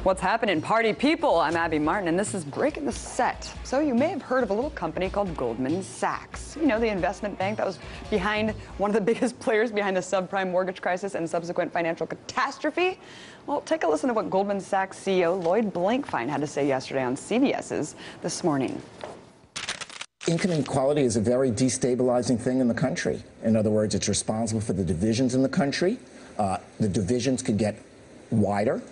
What's happening, party people? I'm Abby Martin, and this is Breaking the Set. So you may have heard of a little company called Goldman Sachs. You know, the investment bank that was behind one of the biggest players behind the subprime mortgage crisis and subsequent financial catastrophe. Well, take a listen to what Goldman Sachs CEO Lloyd Blankfein had to say yesterday on CBS's This Morning. Income inequality is a very destabilizing thing in the country. In other words, it's responsible for the divisions in the country. The divisions could get wider.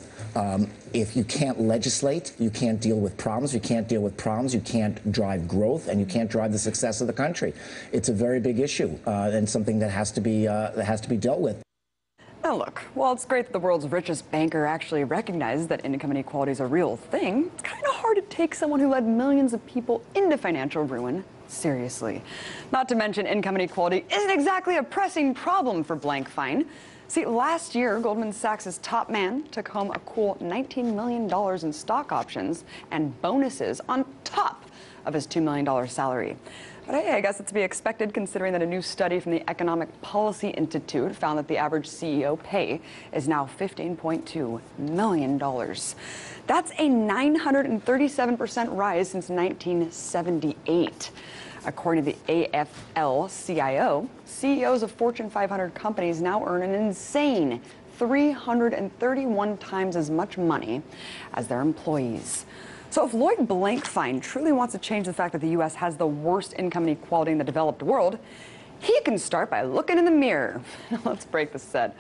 If you can't legislate, you can't deal with problems. You can't deal with problems, you can't drive growth, and you can't drive the success of the country. It's a very big issue and something that has to be dealt with. Now look, while it's great that the world's richest banker actually recognizes that income inequality is a real thing, it's kind of hard to take someone who led millions of people into financial ruin seriously. Not to mention, income inequality isn't exactly a pressing problem for Blankfein. See, last year, Goldman Sachs' top man took home a cool $19 million in stock options and bonuses on top of his $2 million salary. But hey, I guess it's to be expected considering that a new study from the Economic Policy Institute found that the average CEO pay is now $15.2 million. That's a 937% rise since 1978. According to the AFL-CIO, CEOs of Fortune 500 companies now earn an insane 331 times as much money as their employees. So if Lloyd Blankfein truly wants to change the fact that the U.S. has the worst income inequality in the developed world, he can start by looking in the mirror. Let's break the set.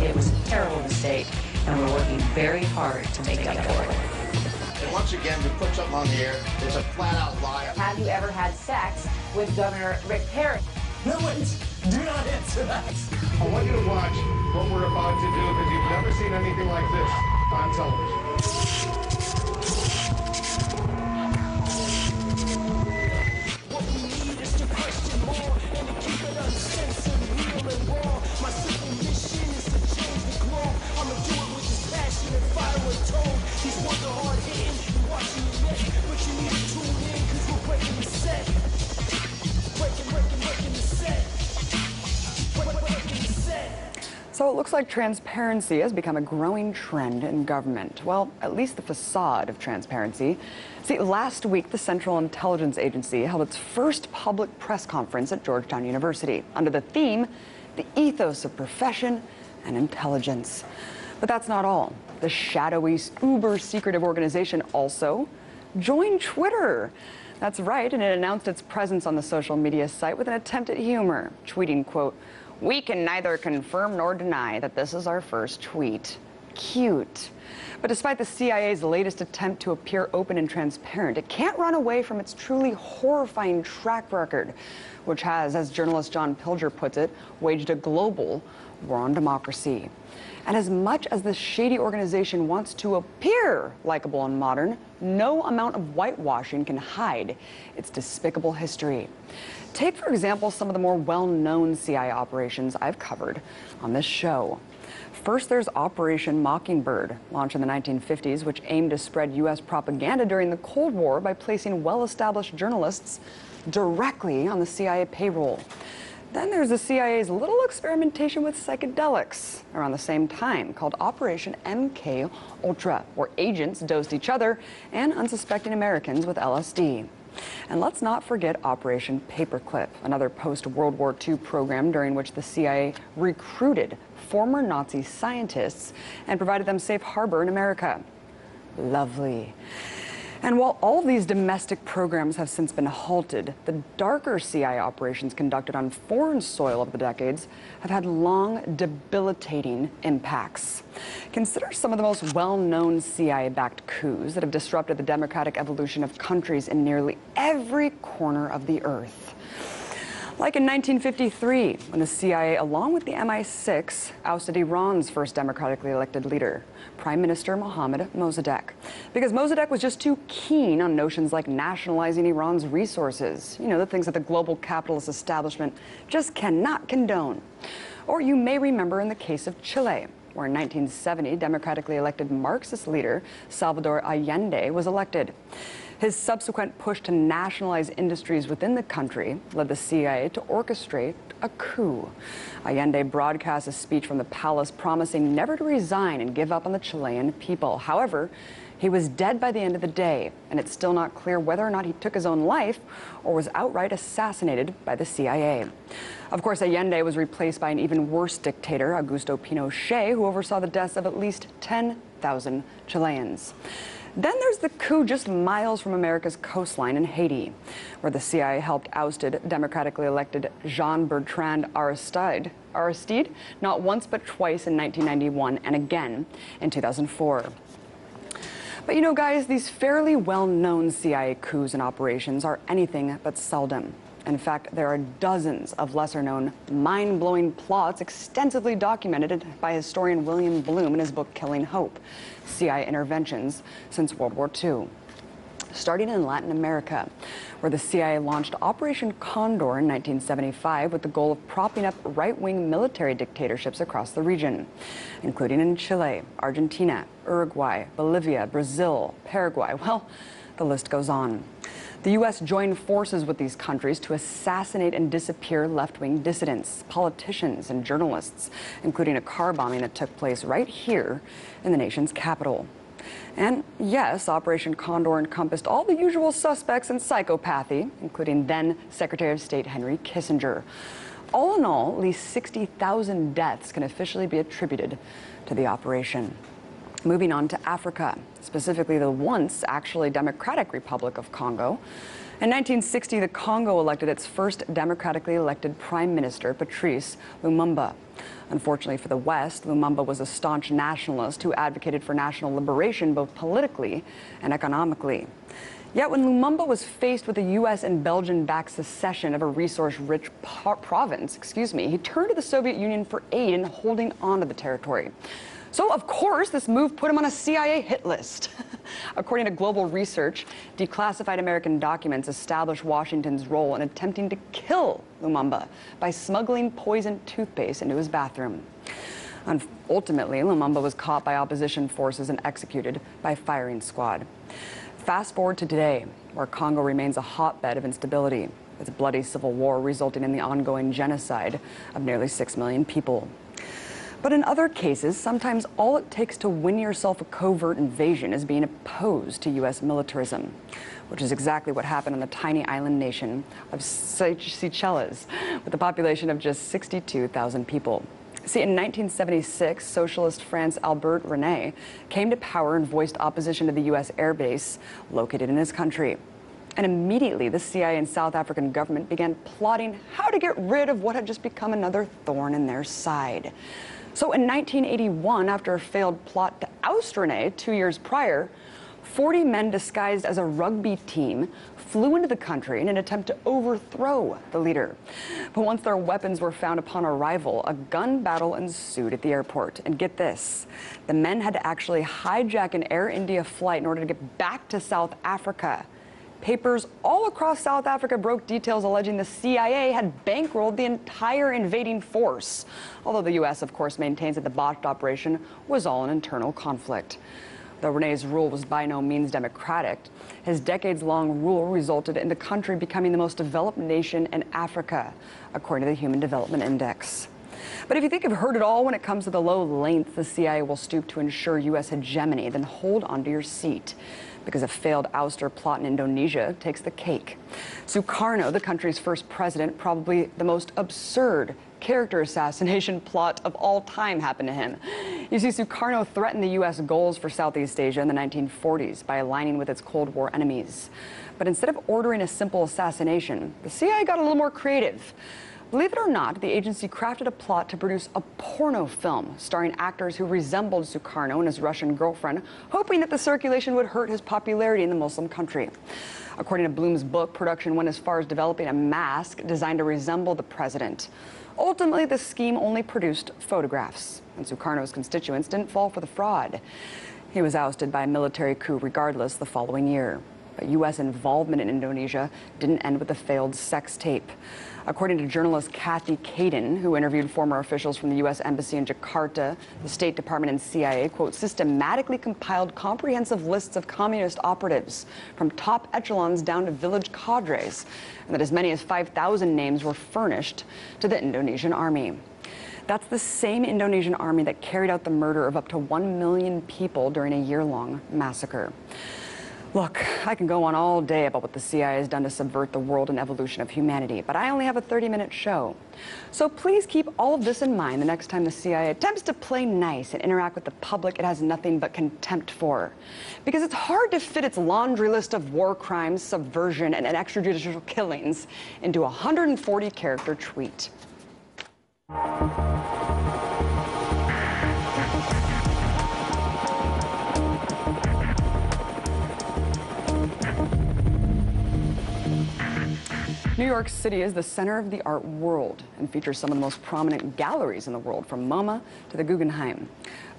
It was a terrible mistake, and we're working very hard to make up for it. And once again, to put something on the air, it's a flat-out lie. Have you ever had sex with Governor Rick Perry? No, wait. Do not answer that. I want you to watch what we're about to do because you've never seen anything like this on television. What we need is to question more and to keep it uncensored, real and raw. My simple mission is to change the globe. I'ma do it with this passion and fire and tone. These words are hard hitting, you're watching your neck, but you need to tune in because we're breaking the set. Breaking the set. So it looks like transparency has become a growing trend in government. Well, at least the facade of transparency. See, last week, the Central Intelligence Agency held its first public press conference at Georgetown University under the theme, the ethos of profession and intelligence. But that's not all. The shadowy, uber-secretive organization also joined Twitter. That's right, and it announced its presence on the social media site with an attempt at humor, tweeting, quote, "We can neither confirm nor deny that this is our first tweet." Cute. But despite the CIA's latest attempt to appear open and transparent, it can't run away from its truly horrifying track record, which has, as journalist John Pilger puts it, waged a global war on democracy. And as much as this shady organization wants to appear likable and modern, no amount of whitewashing can hide its despicable history. Take, for example, some of the more well-known CIA operations I've covered on this show. First, there's Operation Mockingbird, launched in the 1950s, which aimed to spread U.S. propaganda during the Cold War by placing well-established journalists directly on the CIA payroll. Then there's the CIA's little experimentation with psychedelics around the same time, called Operation MK Ultra, where agents dosed each other and unsuspecting Americans with LSD. And let's not forget Operation Paperclip, another post-World War II program during which the CIA recruited former Nazi scientists and provided them safe harbor in America. Lovely. And while all of these domestic programs have since been halted, the darker CIA operations conducted on foreign soil over the decades have had long, debilitating impacts. Consider some of the most well-known CIA-backed coups that have disrupted the democratic evolution of countries in nearly every corner of the earth. Like in 1953, when the CIA, along with the MI6, ousted Iran's first democratically elected leader, Prime Minister Mohammad Mossadegh, because Mossadegh was just too keen on notions like nationalizing Iran's resources, you know, the things that the global capitalist establishment just cannot condone. Or you may remember in the case of Chile, where in 1970, democratically elected Marxist leader Salvador Allende was elected. His subsequent push to nationalize industries within the country led the CIA to orchestrate a coup. Allende broadcast a speech from the palace promising never to resign and give up on the Chilean people. However, he was dead by the end of the day, and it's still not clear whether or not he took his own life or was outright assassinated by the CIA. Of course, Allende was replaced by an even worse dictator, Augusto Pinochet, who oversaw the deaths of at least 10,000 Chileans. Then there's the coup just miles from America's coastline in Haiti, where the CIA helped ousted democratically elected Jean-Bertrand Aristide, not once but twice in 1991 and again in 2004. But you know, guys, these fairly well-known CIA coups and operations are anything but seldom. In fact, there are dozens of lesser-known, mind-blowing plots extensively documented by historian William Bloom in his book Killing Hope, CIA Interventions since World War II. Starting in Latin America, where the CIA launched Operation Condor in 1975 with the goal of propping up right-wing military dictatorships across the region, including in Chile, Argentina, Uruguay, Bolivia, Brazil, Paraguay. Well, the list goes on. The U.S. joined forces with these countries to assassinate and disappear left-wing dissidents, politicians, and journalists, including a car bombing that took place right here in the nation's capital. And yes, Operation Condor encompassed all the usual suspects in psychopathy, including then Secretary of State Henry Kissinger. All in all, at least 60,000 deaths can officially be attributed to the operation. Moving on to Africa, specifically the once actually Democratic Republic of Congo. In 1960, the Congo elected its first democratically elected prime minister, Patrice Lumumba. Unfortunately for the West, Lumumba was a staunch nationalist who advocated for national liberation both politically and economically. Yet when Lumumba was faced with the U.S. and Belgian-backed secession of a resource-rich province, he turned to the Soviet Union for aid in holding on to the territory. So, of course, this move put him on a CIA hit list. According to global research, declassified American documents establish Washington's role in attempting to kill Lumumba by smuggling poisoned toothpaste into his bathroom. And ultimately, Lumumba was caught by opposition forces and executed by firing squad. Fast forward to today, where Congo remains a hotbed of instability, with a bloody civil war resulting in the ongoing genocide of nearly 6 million people. But in other cases, sometimes all it takes to win yourself a covert invasion is being opposed to U.S. militarism, which is exactly what happened on the tiny island nation of Seychelles, with a population of just 62,000 people. See, in 1976, socialist France Albert René came to power and voiced opposition to the U.S. airbase located in his country. And immediately, the CIA and South African government began plotting how to get rid of what had just become another thorn in their side. So in 1981, after a failed plot to oust René 2 years prior, 40 men disguised as a rugby team flew into the country in an attempt to overthrow the leader. But once their weapons were found upon arrival, a gun battle ensued at the airport. And get this, the men had to actually hijack an Air India flight in order to get back to South Africa. Papers all across South Africa broke details alleging the CIA had bankrolled the entire invading force, although the U.S., of course, maintains that the botched operation was all an internal conflict. Though René's rule was by no means democratic, his decades-long rule resulted in the country becoming the most developed nation in Africa, according to the Human Development Index. But if you think you've heard it all when it comes to the low length the CIA will stoop to ensure U.S. hegemony, then hold onto your seat, because a failed ouster plot in Indonesia takes the cake. Sukarno, the country's first president, probably the most absurd character assassination plot of all time happened to him. You see, Sukarno threatened the U.S. goals for Southeast Asia in the 1940s by aligning with its Cold War enemies. But instead of ordering a simple assassination, the CIA got a little more creative. Believe it or not, the agency crafted a plot to produce a porno film starring actors who resembled Sukarno and his Russian girlfriend, hoping that the circulation would hurt his popularity in the Muslim country. According to Bloom's book, production went as far as developing a mask designed to resemble the president. Ultimately, the scheme only produced photographs, and Sukarno's constituents didn't fall for the fraud. He was ousted by a military coup regardless the following year. But U.S. involvement in Indonesia didn't end with the failed sex tape. According to journalist Kathy Kadin, who interviewed former officials from the U.S. Embassy in Jakarta, the State Department and CIA, quote, systematically compiled comprehensive lists of communist operatives from top echelons down to village cadres, and that as many as 5,000 names were furnished to the Indonesian army. That's the same Indonesian army that carried out the murder of up to 1 million people during a year-long massacre. Look, I can go on all day about what the CIA has done to subvert the world and evolution of humanity, but I only have a 30-minute show. So please keep all of this in mind the next time the CIA attempts to play nice and interact with the public it has nothing but contempt for. Because it's hard to fit its laundry list of war crimes, subversion, and extrajudicial killings into a 140-character tweet. New York City is the center of the art world and features some of the most prominent galleries in the world, from MoMA to the Guggenheim.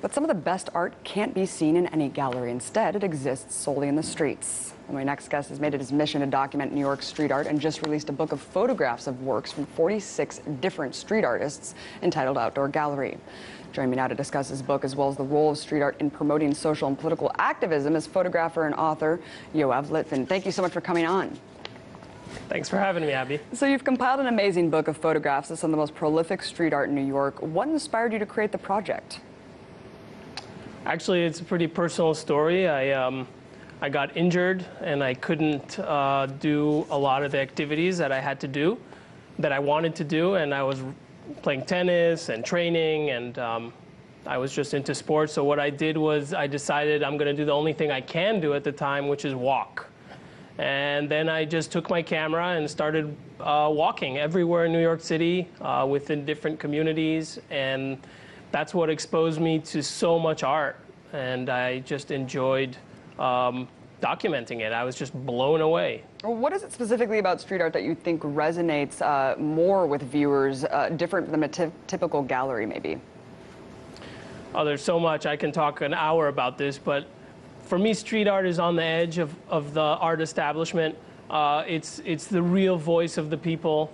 But some of the best art can't be seen in any gallery. Instead, it exists solely in the streets. And my next guest has made it his mission to document New York street art and just released a book of photographs of works from 46 different street artists entitled Outdoor Gallery. Joining me now to discuss his book, as well as the role of street art in promoting social and political activism, is photographer and author Yoav Litvin. Thank you so much for coming on. Thanks for having me, Abby. So you've compiled an amazing book of photographs of some of the most prolific street art in New York. What inspired you to create the project? Actually, it's a pretty personal story. I got injured and I couldn't do a lot of the activities that I had to do, that I wanted to do, and I was playing tennis and training, and I was just into sports. So what I did was I decided I'm going to do the only thing I can do at the time, which is walk. And then I just took my camera and started walking everywhere in New York City, within different communities, and that's what exposed me to so much art. And I just enjoyed documenting it. I was just blown away. What is it specifically about street art that you think resonates more with viewers, different than a typical gallery, maybe? Oh, there's so much. I can talk an hour about this, but for me, street art is on the edge of the art establishment. It's the real voice of the people.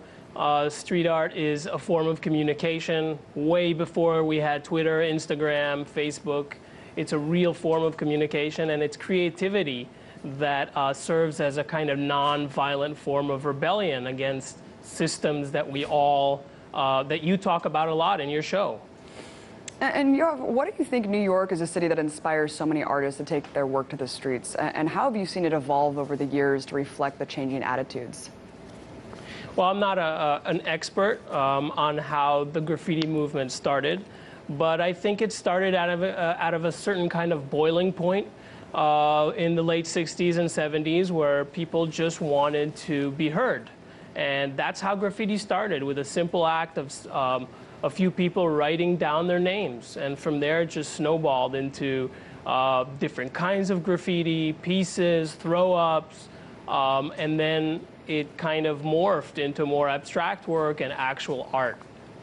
Street art is a form of communication. Way before we had Twitter, Instagram, Facebook, it's a real form of communication, and it's creativity that serves as a kind of non-violent form of rebellion against systems that we all, that you talk about a lot in your show. And Yoav, what do you think New York is a city that inspires so many artists to take their work to the streets? And how have you seen it evolve over the years to reflect the changing attitudes? Well, I'm not an expert on how the graffiti movement started, but I think it started out of a certain kind of boiling point in the late 60s and 70s, where people just wanted to be heard. And that's how graffiti started, with a simple act of a few people writing down their names, and from there it just snowballed into different kinds of graffiti, pieces, throw-ups, and then it kind of morphed into more abstract work and actual art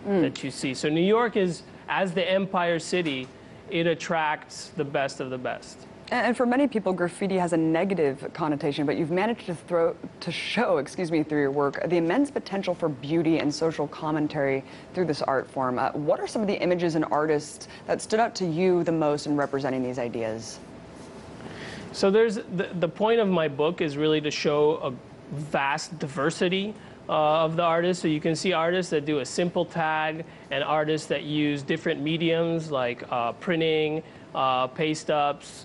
that you see. So New York is, as the Empire City, it attracts the best of the best. And for many people, graffiti has a negative connotation, but you've managed to show through your work, the immense potential for beauty and social commentary through this art form. What are some of the images and artists that stood out to you the most in representing these ideas? So there's the point of my book is really to show a vast diversity of the artists. So you can see artists that do a simple tag, and artists that use different mediums like printing, paste-ups,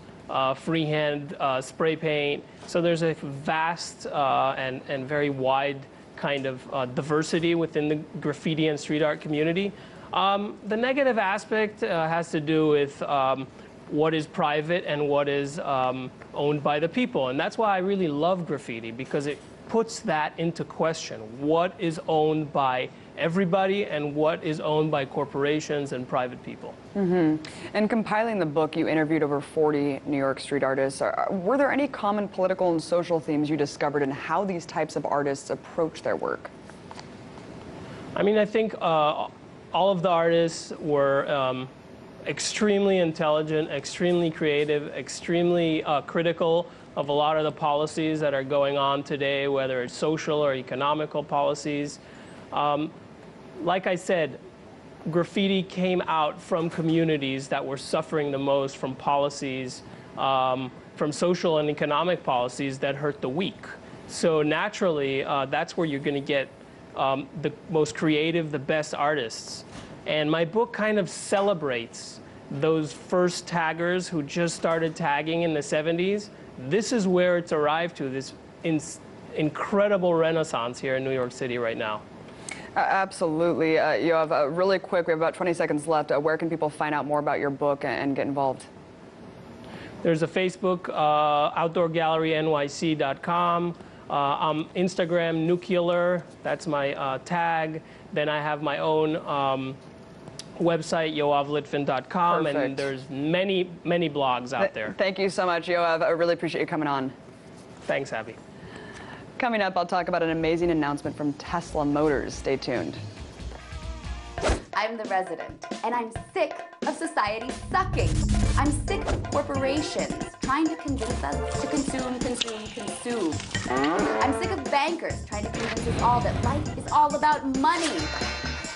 freehand spray paint. So there's a vast and very wide kind of diversity within the graffiti and street art community. The negative aspect has to do with what is private and what is owned by the people. And that's why I really love graffiti, because it puts that into question. What is owned by everybody and what is owned by corporations and private people. And compiling the book, you interviewed over 40 New York street artists. Were there any common political and social themes you discovered in how these types of artists approach their work? I mean, I think all of the artists were extremely intelligent, extremely creative, extremely critical of a lot of the policies that are going on today, whether it's social or economical policies. Like I said, graffiti came out from communities that were suffering the most from policies, from social and economic policies that hurt the weak. So naturally, that's where you're going to get the most creative, the best artists. And my book kind of celebrates those first taggers who just started tagging in the 70s. This is where it's arrived to, this incredible renaissance here in New York City right now. Absolutely. You have really quick, we have about 20 seconds left. Where can people find out more about your book and get involved? There's a Facebook, outdoorgallerynyc.com. Instagram, Nuclear, that's my tag. Then I have my own website, yoavlitvin.com, and there's many, many blogs out there. Thank you so much, Yoav. I really appreciate you coming on. Thanks, Abby. Coming up, I'll talk about an amazing announcement from Tesla Motors. Stay tuned. I'm the resident, and I'm sick of society sucking. I'm sick of corporations trying to convince us to consume. I'm sick of bankers trying to convince us all that life is all about money.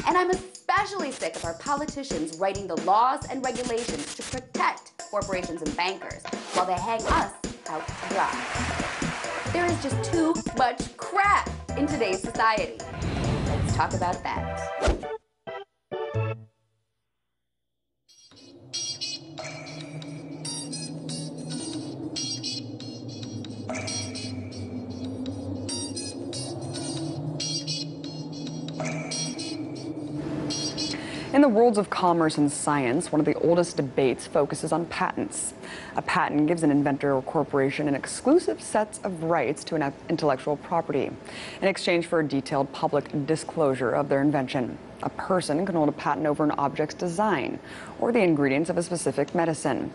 And I'm especially sick of our politicians writing the laws and regulations to protect corporations and bankers while they hang us out to dry. There is just too much crap in today's society. Let's talk about that. In the worlds of commerce and science, one of the oldest debates focuses on patents. A patent gives an inventor or corporation an exclusive set of rights to an intellectual property in exchange for a detailed public disclosure of their invention. A person can hold a patent over an object's design or the ingredients of a specific medicine.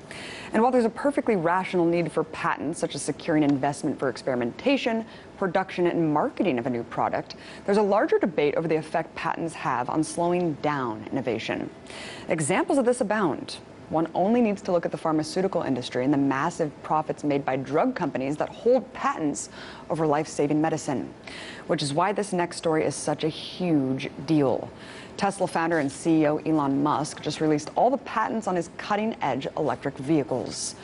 And while there's a perfectly rational need for patents, such as securing investment for experimentation, production, and marketing of a new product, there's a larger debate over the effect patents have on slowing down innovation. Examples of this abound. One only needs to look at the pharmaceutical industry and the massive profits made by drug companies that hold patents over life-saving medicine, which is why this next story is such a huge deal. Tesla founder and CEO Elon Musk just released all the patents on his cutting-edge electric vehicles.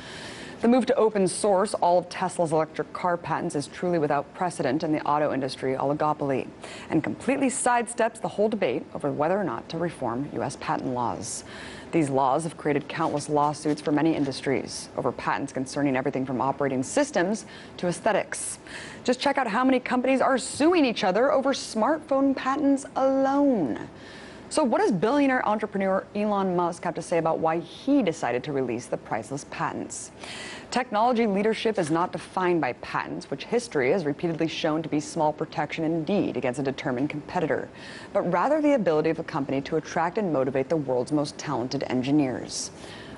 The move to open source all of Tesla's electric car patents is truly without precedent in the auto industry oligopoly and completely sidesteps the whole debate over whether or not to reform U.S. patent laws. These laws have created countless lawsuits for many industries over patents concerning everything from operating systems to aesthetics. Just check out how many companies are suing each other over smartphone patents alone. So what does billionaire entrepreneur Elon Musk have to say about why he decided to release the priceless patents? Technology leadership is not defined by patents, which history has repeatedly shown to be small protection indeed against a determined competitor, but rather the ability of a company to attract and motivate the world's most talented engineers.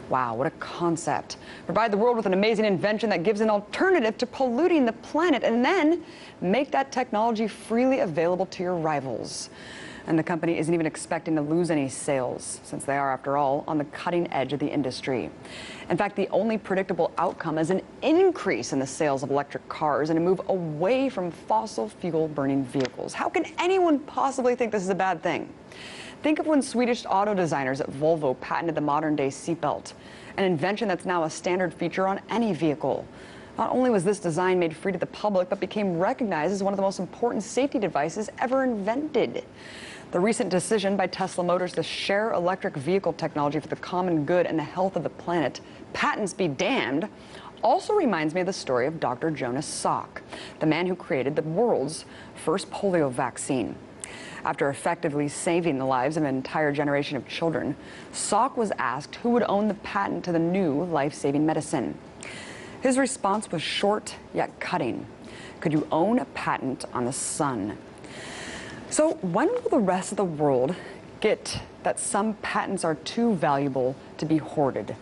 Wow, what a concept. Provide the world with an amazing invention that gives an alternative to polluting the planet, and then make that technology freely available to your rivals. And the company isn't even expecting to lose any sales, since they are, after all, on the cutting edge of the industry. In fact, the only predictable outcome is an increase in the sales of electric cars and a move away from fossil fuel burning vehicles. How can anyone possibly think this is a bad thing? Think of when Swedish auto designers at Volvo patented the modern-day seatbelt, an invention that's now a standard feature on any vehicle. Not only was this design made free to the public, but became recognized as one of the most important safety devices ever invented. The recent decision by Tesla Motors to share electric vehicle technology for the common good and the health of the planet, patents be damned, also reminds me of the story of Dr. Jonas Salk, the man who created the world's first polio vaccine. After effectively saving the lives of an entire generation of children, Salk was asked who would own the patent to the new life-saving medicine. His response was short yet cutting. Could you own a patent on the sun? So when will the rest of the world get that some patents are too valuable to be hoarded?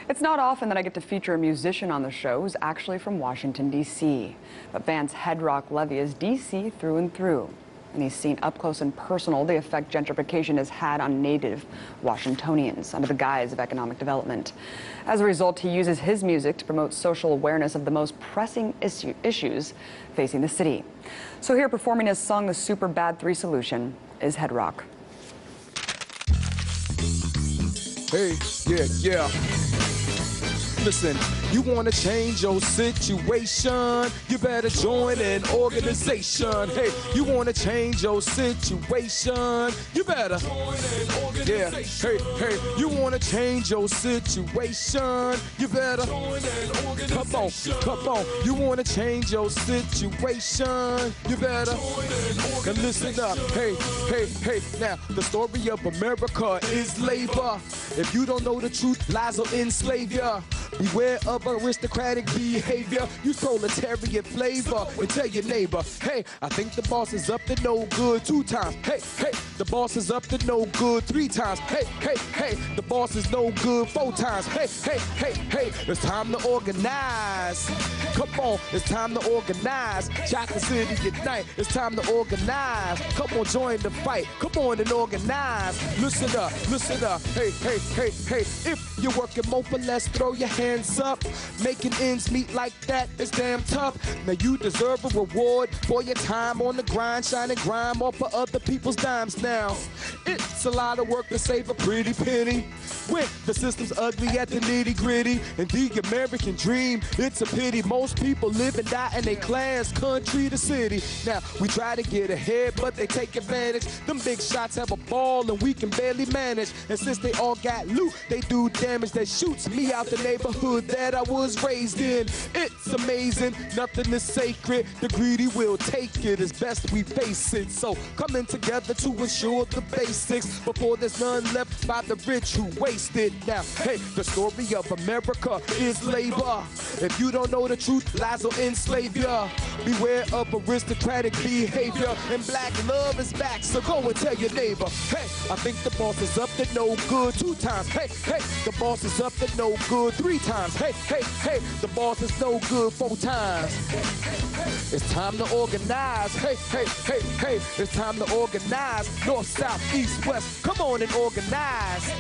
It's not often that I get to feature a musician on the show who's actually from Washington, D.C. But Vance Head Rock Levy is D.C. through and through. And he's seen up close and personal the effect gentrification has had on native Washingtonians under the guise of economic development. As a result, he uses his music to promote social awareness of the most pressing issues facing the city. So here performing his song, The Super Bad 3 Solution, is Head Rock. Hey, yeah. Listen, you want to change your situation, you better join an organization. Hey, you want to change your situation, you better join an organization. Hey, you want to change your situation, you better join an organization. Come on, you want to change your situation, you better join an organization. And listen up, hey, now the story of America is labor. If you don't know the truth, lies will enslave ya. Beware of aristocratic behavior. Use proletariat flavor and tell your neighbor, hey, I think the boss is up to no good 2 times. Hey, the boss is up to no good 3 times. Hey, the boss is no good 4 times. Hey, it's time to organize. Come on, it's time to organize. Chocolate City unite, it's time to organize. Come on, join the fight. Come on and organize. Listen up. Hey, if you're working more for less, throw your hands up. Making ends meet like that is damn tough. Now you deserve a reward for your time on the grind, shining grime off of other people's dimes. Now it's a lot of work to save a pretty penny when the system's ugly at the nitty gritty. And the American dream, it's a pity most people live and die in a class, country to city. Now we try to get ahead, but they take advantage. Them big shots have a ball and we can barely manage. And since they all got loot, they do damage that shoots me out the neighborhood that I was raised in. It's amazing, nothing is sacred. The greedy will take it as best we face it. So coming together to ensure the basics before there's none left by the rich who waste it. Now, hey, the story of America is labor. If you don't know the truth, lies will enslave ya. Beware of aristocratic behavior. And black love is back, so go and tell your neighbor, hey, I think the boss is up to no good 2 times. Hey, the boss is up to no good 3 times. Hey, the boss is no good 4 times. It's time to organize. Hey, it's time to organize. North, south, east, west. Come on and organize.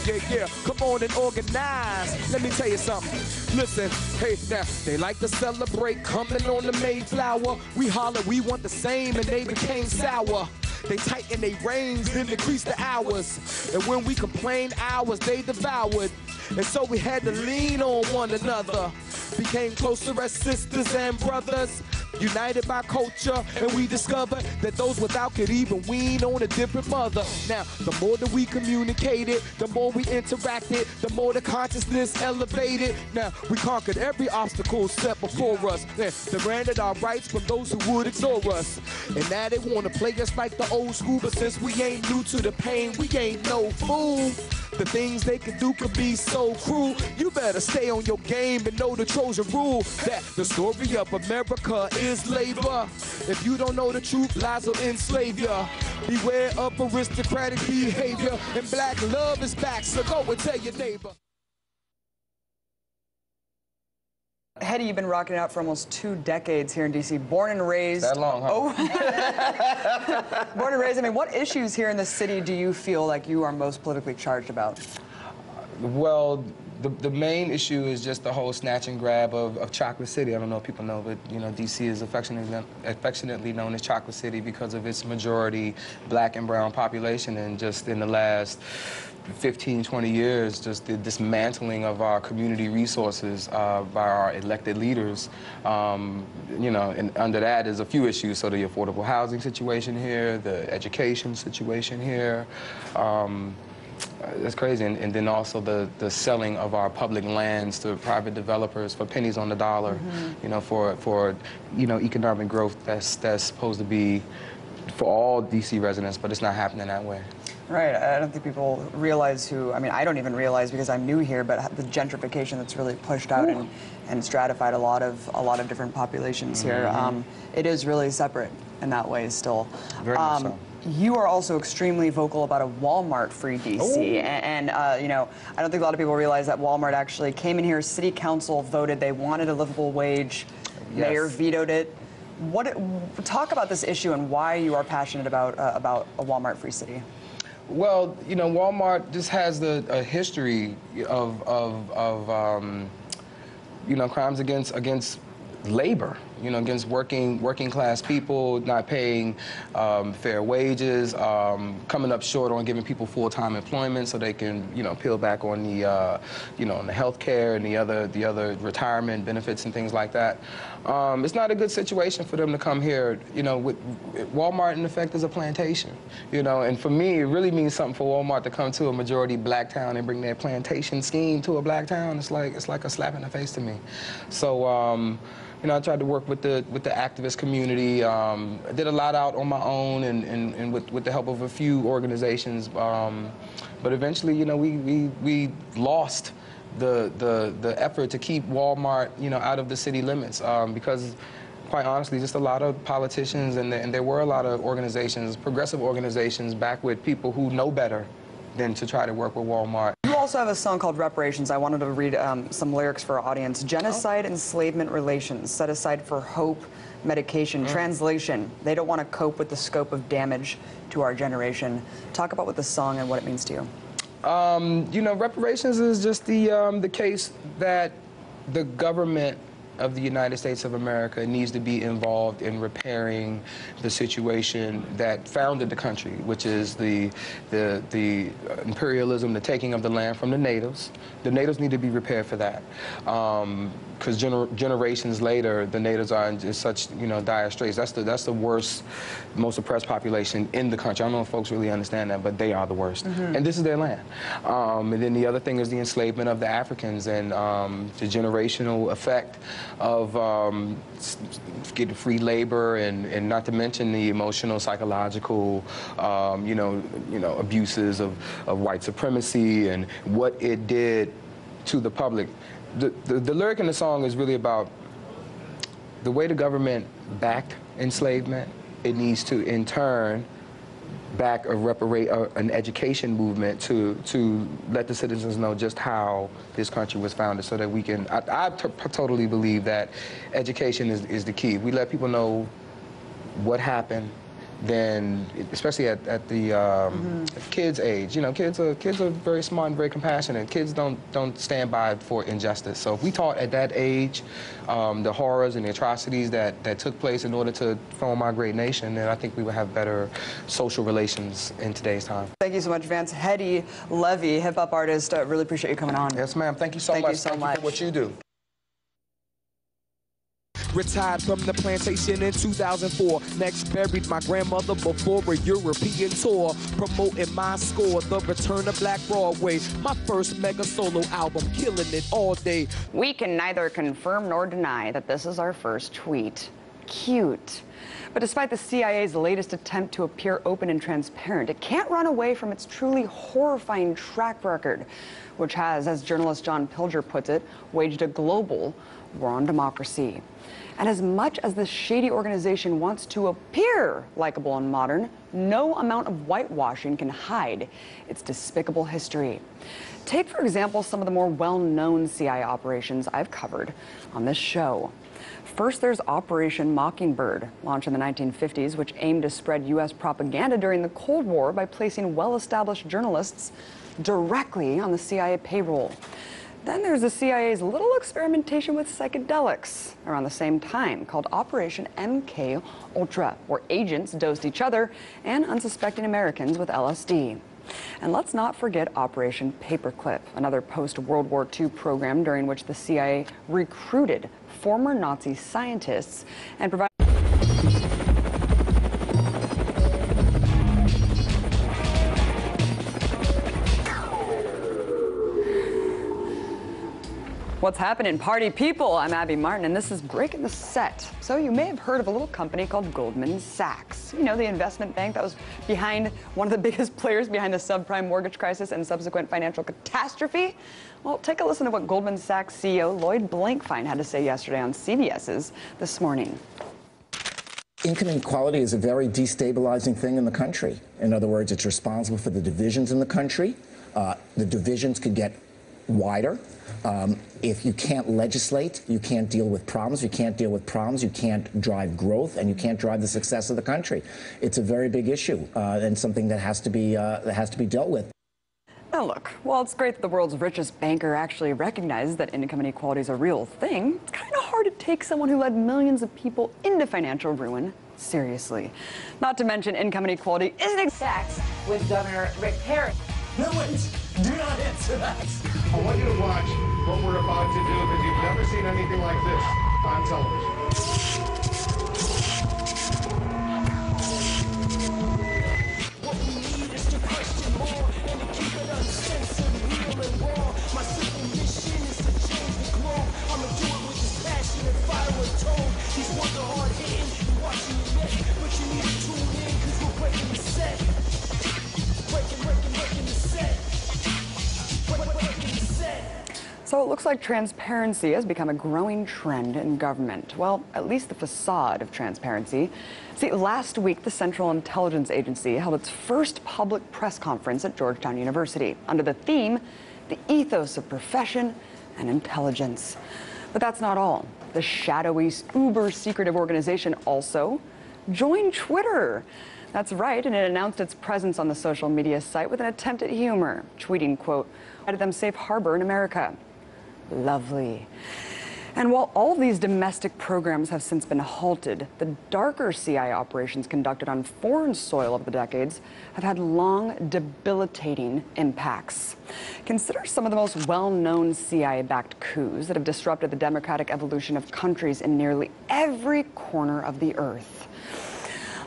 Yeah, come on and organize. Let me tell you something. Listen, hey, now, they like to celebrate coming on the Mayflower. We holler, we want the same, and they became sour. They tighten their reins, then decrease the hours. And when we complain, hours they devoured. And so we had to lean on one another. Became closer as sisters and brothers. United by culture, and we discovered that those without could even wean on a different mother. Now, the more that we communicated, the more we interacted, the more the consciousness elevated. Now, we conquered every obstacle set before us. Demanded our rights from those who would ignore us. And now they want to play us like the old school, but since we ain't new to the pain, we ain't no fool. The things they can do could be so cruel. You better stay on your game and know the Trojan rule. That the story of America is labor. If you don't know the truth, lies will enslave ya. Beware of aristocratic behavior. And black love is back, so go and tell your neighbor. Hetty, you've been rocking it out for almost 2 decades here in D.C. Born and raised. That long, huh? Oh. Born and raised. I mean, what issues here in the city do you feel like you are most politically charged about? Well, the main issue is just the whole snatch and grab of Chocolate City. I don't know if people know, but you know, D.C. is affectionately known as Chocolate City because of its majority black and brown population, and just in the last 15, 20 years, just the dismantling of our community resources by our elected leaders. You know, and under that is a few issues. So the affordable housing situation here, the education situation here. That's crazy, and then also the selling of our public lands to private developers for pennies on the dollar. You know, for you know, economic growth that's supposed to be for all DC residents, but it's not happening that way. Right. I don't think people realize I mean, I don't even realize because I'm new here, but the gentrification that's really pushed out and stratified a lot of different populations here. It is really separate in that way still. Very much so. You are also extremely vocal about a Walmart-free DC, and you know, I don't think a lot of people realize that Walmart actually came in here. City council voted they wanted a livable wage. Yes. Mayor vetoed it. Talk about this issue and why you are passionate about a Walmart-free city. Well, you know, Walmart just has a history of you know, crimes against labor, you know, against working class people, not paying fair wages, coming up short on giving people full-time employment so they can, you know, peel back on the, you know, on the health care and the other retirement benefits and things like that. It's not a good situation for them to come here, you know, with Walmart in effect is a plantation, you know, and for me, it really means something for Walmart to come to a majority black town and bring their plantation scheme to a black town. It's like a slap in the face to me. So, you know, I tried to work with the activist community. I did a lot out on my own and with the help of a few organizations. But eventually, you know, we lost the effort to keep Walmart, you know, out of the city limits because, quite honestly, just a lot of politicians and there were a lot of organizations, progressive organizations, back with people who know better than to try to work with Walmart. You also have a song called Reparations. I wanted to read some lyrics for our audience. Genocide, enslavement, relations, set aside for hope, medication, translation. They don't want to cope with the scope of damage to our generation. Talk about what the song and what it means to you. You know, reparations is just the case that the government of the United States of America needs to be involved in repairing the situation that founded the country, which is the imperialism, the taking of the land from the natives. The natives need to be repaired for that. Because generations later, the natives are in such, you know, dire straits. That's the worst, most oppressed population in the country. I don't know if folks really understand that, but they are the worst. And this is their land. And then the other thing is the enslavement of the Africans and the generational effect of getting free labor and not to mention the emotional, psychological, you know, abuses of white supremacy and what it did to the public. The lyric in the song is really about the way the government backed enslavement. It needs to, in turn, back an education movement to let the citizens know just how this country was founded, so that we can. I totally believe that education is the key. We let people know what happened. Then, especially at the kids' age, you know, kids are very smart and very compassionate. Kids don't stand by for injustice. So if we taught at that age the horrors and the atrocities that took place in order to form our great nation, then I think we would have better social relations in today's time. Thank you so much, Vance. Hetty Levy, hip-hop artist. Really appreciate you coming on. Yes, ma'am. Thank you so much. Thank you for what you do. Retired from the plantation in 2004. Next buried my grandmother before a European tour. Promoting my score, The Return of Black Broadway. My first mega solo album, killing it all day. We can neither confirm nor deny that this is our first tweet. Cute. But despite the CIA's latest attempt to appear open and transparent, it can't run away from its truly horrifying track record, which has, as journalist John Pilger puts it, waged a global war on democracy. And as much as the shady organization wants to appear likable and modern, no amount of whitewashing can hide its despicable history. Take, for example, some of the more well-known CIA operations I've covered on this show. First, there's Operation Mockingbird, launched in the 1950s, which aimed to spread U.S. propaganda during the Cold War by placing well-established journalists directly on the CIA payroll. Then there's the CIA's little experimentation with psychedelics around the same time, called Operation MK Ultra, where agents dosed each other and unsuspecting Americans with LSD. And let's not forget Operation Paperclip, another post-World War II program during which the CIA recruited former Nazi scientists and provided What's happening, party people? I'm Abby Martin, and this is Breaking the Set. So you may have heard of a little company called Goldman Sachs. You know, the investment bank that was behind one of the biggest players behind the subprime mortgage crisis and subsequent financial catastrophe. Well, take a listen to what Goldman Sachs CEO Lloyd Blankfein had to say yesterday on CBS's This Morning. Income inequality is a very destabilizing thing in the country. In other words, it's responsible for the divisions in the country. The divisions could get wider. If you can't legislate, you can't deal with problems. You can't deal with problems, you can't drive growth, and you can't drive the success of the country. It's a very big issue and something that has to be dealt with. Now look, while it's great that the world's richest banker actually recognizes that income inequality is a real thing, it's kind of hard to take someone who led millions of people into financial ruin seriously. Not to mention, income inequality isn't Sex with Governor Rick Perry. No, wait, do not answer that. I want you to watch what we're about to do because you've never seen anything like this on television. What we need is to question more and to keep it uncensored, real and raw. My simple mission is to change the globe. I'ma do it with this passion and fire and tone. These ones are hard hitting, you watching your neck, but you need to tune in because we're breaking the set. Breaking the set. Breaking the set. So it looks like transparency has become a growing trend in government. Well, at least the facade of transparency. See, last week, the Central Intelligence Agency held its first public press conference at Georgetown University under the theme, the ethos of profession and intelligence. But that's not all. The shadowy, uber-secretive organization also joined Twitter. That's right, and it announced its presence on the social media site with an attempt at humor, tweeting, quote, "Provided them safe harbor in America." Lovely. And while all of these domestic programs have since been halted, the darker CIA operations conducted on foreign soil over the decades have had long, debilitating impacts. Consider some of the most well-known CIA-backed coups that have disrupted the democratic evolution of countries in nearly every corner of the earth.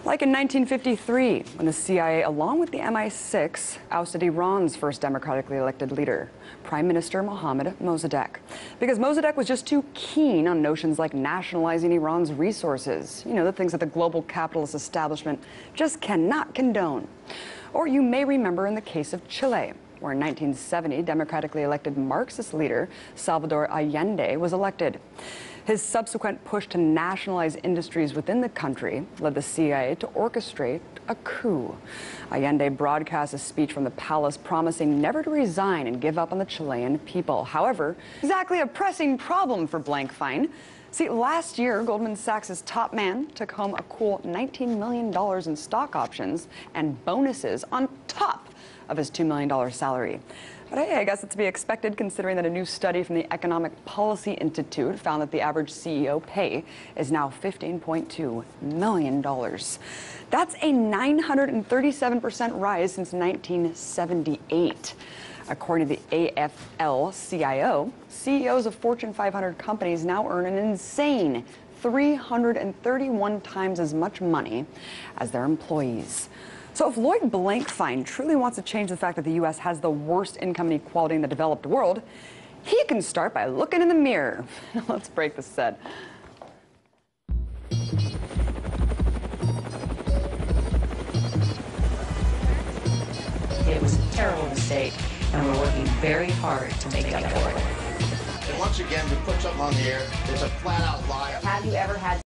Like in 1953, when the CIA, along with the MI6, ousted Iran's first democratically elected leader, Prime Minister Mohammad Mossadegh, because Mossadegh was just too keen on notions like nationalizing Iran's resources, the things that the global capitalist establishment just cannot condone. Or you may remember in the case of Chile, where in 1970, democratically elected Marxist leader Salvador Allende was elected. His subsequent push to nationalize industries within the country led the CIA to orchestrate a coup. Allende broadcast a speech from the palace promising never to resign and give up on the Chilean people. However, exactly a pressing problem for Blankfein. See, last year, Goldman Sachs' top man took home a cool $19 million in stock options and bonuses on top of his $2 million salary. But hey, I guess it's to be expected considering that a new study from the Economic Policy Institute found that the average CEO pay is now $15.2 million. That's a 937% rise since 1978. According to the AFL-CIO, CEOs of Fortune 500 companies now earn an insane 331 times as much money as their employees. So if Lloyd Blankfein truly wants to change the fact that the U.S. has the worst income inequality in the developed world, he can start by looking in the mirror. Let's break this set. It was a terrible mistake, and we're working very hard to make up for it. And once again, we put something on the air. It's a flat-out lie. Have you ever had